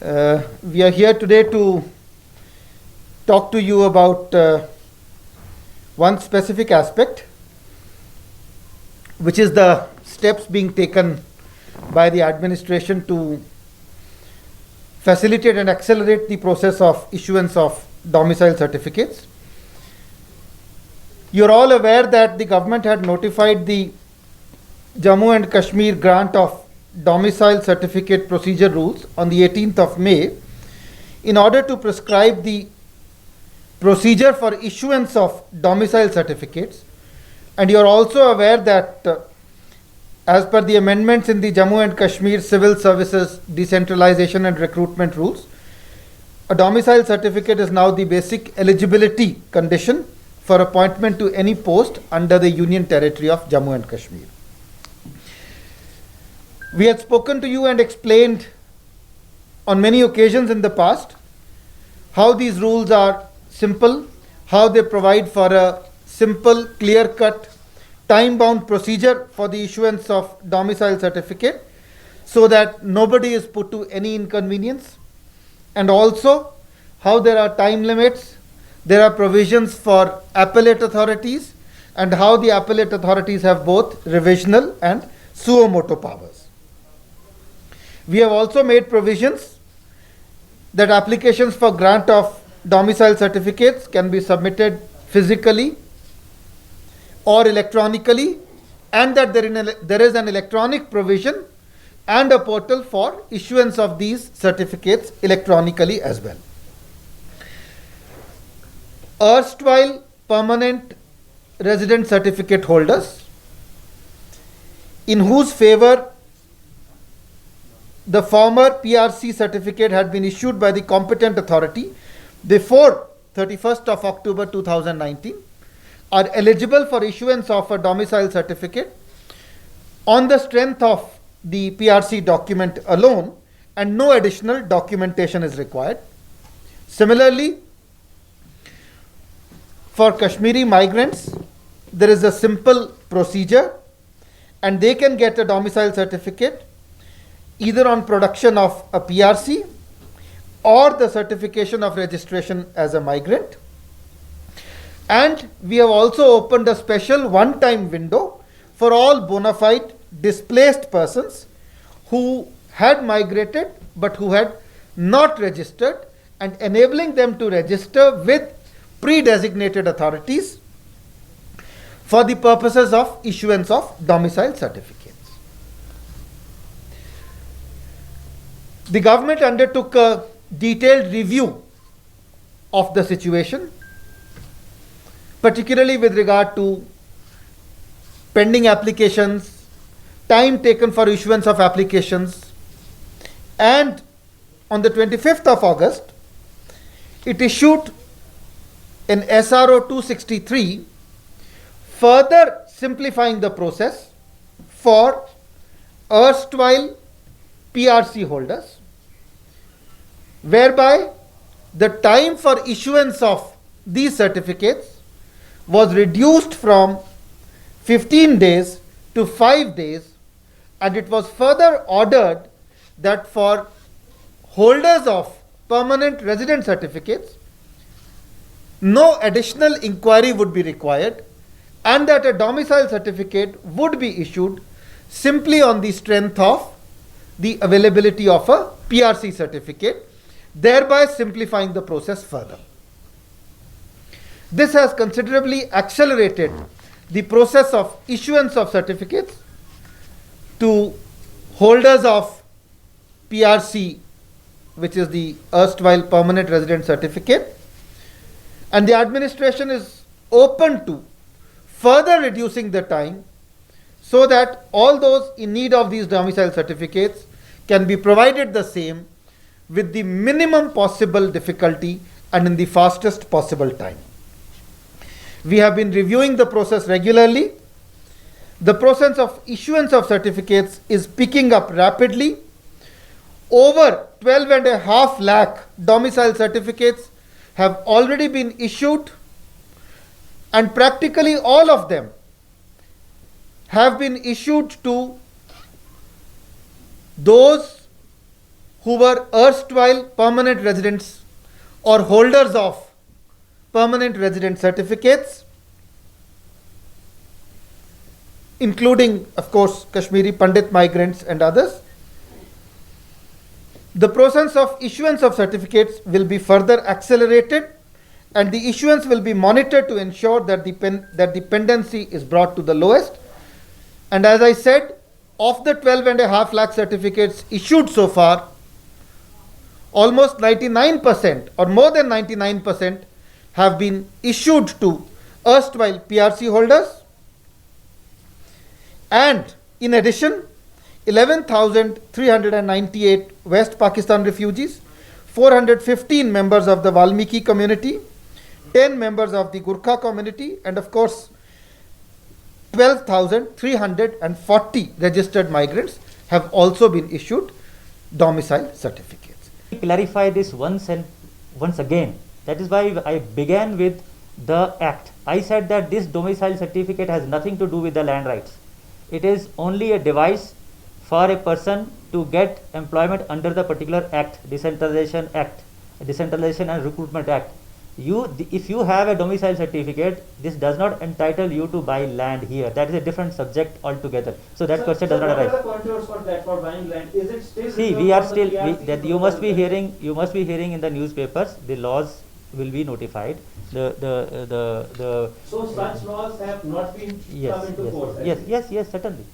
We are here today to talk to you about one specific aspect, which is the steps being taken by the administration to facilitate and accelerate the process of issuance of domicile certificates. You're all aware that the government had notified the Jammu and Kashmir grant of domicile certificate procedure rules on the 18th of May in order to prescribe the procedure for issuance of domicile certificates. And you are also aware that as per the amendments in the Jammu and Kashmir Civil Services Decentralization and Recruitment Rules, a domicile certificate is now the basic eligibility condition for appointment to any post under the Union Territory of Jammu and Kashmir. We had spoken to you and explained on many occasions in the past how these rules are simple, how they provide for a simple, clear-cut, time-bound procedure for the issuance of domicile certificate so that nobody is put to any inconvenience, and also how there are time limits, there are provisions for appellate authorities, and how the appellate authorities have both revisional and suo motu powers. We have also made provisions that applications for grant of domicile certificates can be submitted physically or electronically, and that there is an electronic provision and a portal for issuance of these certificates electronically as well. Erstwhile permanent resident certificate holders in whose favor the former PRC certificate had been issued by the competent authority before 31st of October 2019 are eligible for issuance of a domicile certificate on the strength of the PRC document alone, and no additional documentation is required. Similarly, for Kashmiri migrants, there is a simple procedure and they can get a domicile certificate either on production of a PRC or the certification of registration as a migrant. And we have also opened a special one-time window for all bona fide displaced persons who had migrated but who had not registered, and enabling them to register with pre-designated authorities for the purposes of issuance of domicile certificates. The government undertook a detailed review of the situation, particularly with regard to pending applications, time taken for issuance of applications, and on the 25th of August, it issued an SRO 263 further simplifying the process for erstwhile PRC holders, whereby the time for issuance of these certificates was reduced from 15 days to 5 days, and it was further ordered that for holders of permanent resident certificates, no additional inquiry would be required, and that a domicile certificate would be issued simply on the strength of the availability of a PRC certificate, thereby simplifying the process further. This has considerably accelerated the process of issuance of certificates to holders of PRC, which is the erstwhile permanent resident certificate, and the administration is open to further reducing the time so that all those in need of these domicile certificates can be provided the same with the minimum possible difficulty and in the fastest possible time. We have been reviewing the process regularly. The process of issuance of certificates is picking up rapidly. Over 12.5 lakh domicile certificates have already been issued, and practically all of them have been issued to those who were erstwhile permanent residents or holders of permanent resident certificates, including, of course, Kashmiri Pandit migrants and others. The process of issuance of certificates will be further accelerated, and the issuance will be monitored to ensure that the pendency is brought to the lowest. And as I said, of the 12.5 lakh certificates issued so far, almost 99% or more than 99% have been issued to erstwhile PRC holders. And in addition, 11,398 West Pakistan refugees, 415 members of the Valmiki community, 10 members of the Gurkha community, and of course 12,340 registered migrants have also been issued domicile certificates. Clarify this once again. That is why I began with the act. I said that this domicile certificate has nothing to do with the land rights. It is only a device for a person to get employment under the particular act, Decentralization and Recruitment Act. If you have a domicile certificate, this does not entitle you to buy land here. That is a different subject altogether. So that question does not arise. What are the contours for that, for buying land? Is it still? See, you must be hearing in the newspapers. The laws will be notified. So such laws have not been come into force. Yes, certainly.